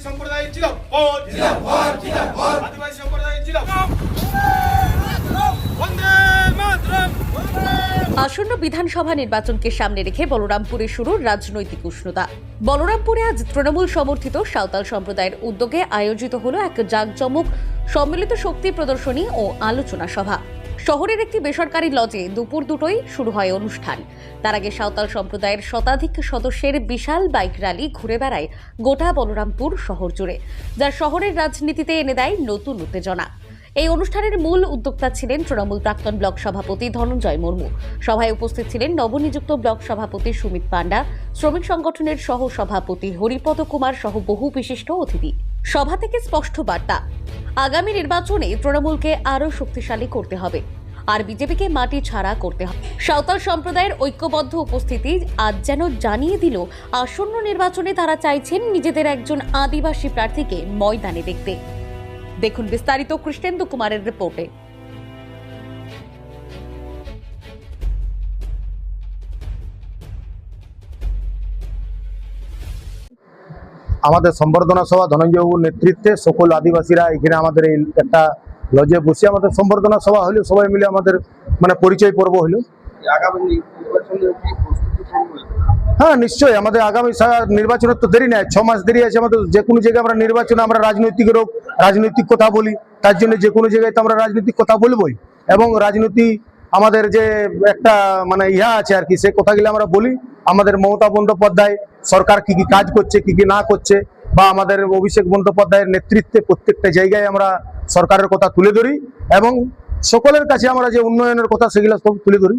সম্প্রদায়ের জিন্দাবাদ, জিন্দাবাদ, জিন্দাবাদ। আদিবাসী সম্প্রদায়ের জিন্দাবাদ। বন্দে মাতরম। আসন্ন বিধানসভা নির্বাচনকে সামনে রেখে বলরামপুরে শুরু রাজনৈতিক উষ্ণতা। বলরামপুরে আজ তৃণমূল সমর্থিত সাঁওতাল সম্প্রদায়ের উদ্যোগে আয়োজিত হলো এক জাঁকজমক সম্মিলিত শক্তি প্রদর্শনী ও আলোচনা সভা। শহরের একটি বেসরকারি লজে দুপুর দুটোই শুরু হয় অনুষ্ঠান। তার আগে সাঁওতাল সম্প্রদায়ের শতাধিক সদস্যের বিশাল বাইক র্যালি ঘুরে বেড়ায় গোটা বলরামপুর শহর জুড়ে, যা শহরের রাজনীতিতে এনে দেয় নতুন উত্তেজনা। এই অনুষ্ঠানের মূল উদ্যোক্তা ছিলেন তৃণমূল প্রাক্তন ব্লক সভাপতি ধনঞ্জয় মুর্মু। সভায় উপস্থিত ছিলেন নবনিযুক্ত ব্লক সভাপতি সুমিত পান্ডা, শ্রমিক সংগঠনের সহ সভাপতি হরিপদ কুমার সহ বহু বিশিষ্ট অতিথি। সভা থেকে স্পষ্ট বার্তা, আগামী নির্বাচনে তৃণমূলকে আরও শক্তিশালী করতে হবে আর বিজেপিকে মাটি ছাড়া করতে হবে। সাঁওতাল সম্প্রদায়ের ঐক্যবদ্ধ উপস্থিতি আজ যেন জানিয়ে দিল আসন্ন নির্বাচনে তারা চাইছেন নিজেদের একজন আদিবাসী প্রার্থীকে ময়দানে দেখতে। দেখুন বিস্তারিত কৃষ্ণেন্দু কুমারের রিপোর্টে। আমাদের সম্বর্ধনা সভা ধনঞ্জয়বাবুর নেতৃত্বে সকল আদিবাসীরা এখানে আমাদের এই একটা লজে বসে আমাদের সম্বর্ধনা সভা হলো, সবাই মিলে আমাদের পরিচয় পর্ব হলো। হ্যাঁ, নিশ্চয়ই আমাদের আগামী নির্বাচনের তো দেরি নাই, 6 মাস দেরি আছে। আমাদের যে কোনো জায়গায় আমরা নির্বাচনে আমরা রাজনৈতিক কথা বলি, তার জন্য যে কোনো জায়গায় তো আমরা রাজনৈতিক কথা বলবোই। এবং রাজনীতি আমাদের যে একটা ইহা আছে আর কি, সেই কথাগুলো আমরা বলি। আমাদের মমতা বন্দ্যোপাধ্যায় সরকার কি কি কাজ করছে, কি কি না করছে, বা আমাদের অভিষেক বন্দ্যোপাধ্যায়ের নেতৃত্বে প্রত্যেকটা জায়গায় আমরা সরকারের কথা তুলে ধরি এবং সকলের কাছে আমরা যে উন্নয়নের কথা সেগুলো সব তুলে ধরি।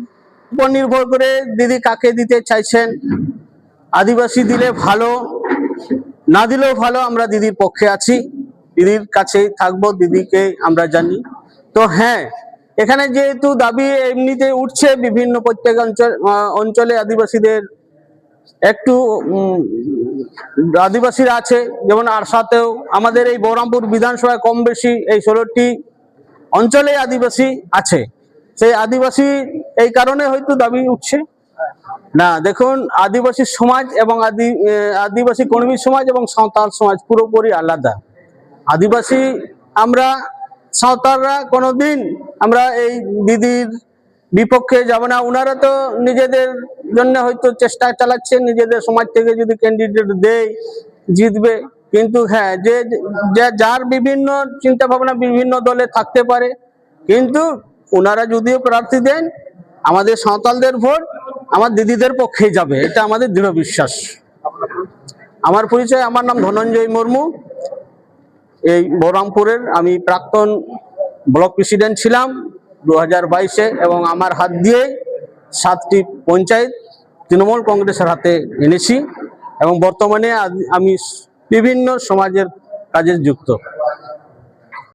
উপর নির্ভর করে দিদি কাকে দিতে চাইছেন, আদিবাসী দিলে ভালো, না দিলেও ভালো, আমরা দিদির পক্ষে আছি, দিদির কাছেই থাকবো, দিদিকে আমরা জানি। তো হ্যাঁ, এখানে যেহেতু দাবি এমনিতে উঠছে, বিভিন্ন প্রত্যেক অঞ্চলে আদিবাসীদের একটু আদিবাসীরা আছে, যেমন আর সাথেও আমাদের এই বহরমপুর বিধানসভায় কম বেশি এই 16টি অঞ্চলে আদিবাসী আছে। সেই আদিবাসী এই কারণে হয়তো দাবি উঠছে না। দেখুন, আদিবাসী সমাজ এবং আদিবাসী কর্মী সমাজ এবং সাঁওতাল সমাজ পুরোপুরি আলাদা। আদিবাসী আমরা, সাঁওতালরা কোনোদিন আমরা এই দিদির বিপক্ষে যাব না। ওনারা তো নিজেদের জন্য হয়তো চেষ্টা চালাচ্ছেন, নিজেদের সমাজ থেকে যদি ক্যান্ডিডেট দেয় জিতবে। কিন্তু হ্যাঁ, যে যার বিভিন্ন চিন্তা ভাবনা বিভিন্ন দলে থাকতে পারে, কিন্তু ওনারা যদিও প্রার্থী দেন, আমাদের সাঁওতালদের ভোট আমার দিদিদের পক্ষেই যাবে, এটা আমাদের দৃঢ় বিশ্বাস। আমার পরিচয়, আমার নাম ধনঞ্জয় মুর্মু। এই বহরমপুরের আমি প্রাক্তন ব্লক প্রেসিডেন্ট ছিলাম 2022-এ, এবং আমার হাত দিয়ে 7টি পঞ্চায়েত তৃণমূল কংগ্রেসের হাতে এনেছি এবং বর্তমানে আমি বিভিন্ন সমাজের কাজে যুক্ত।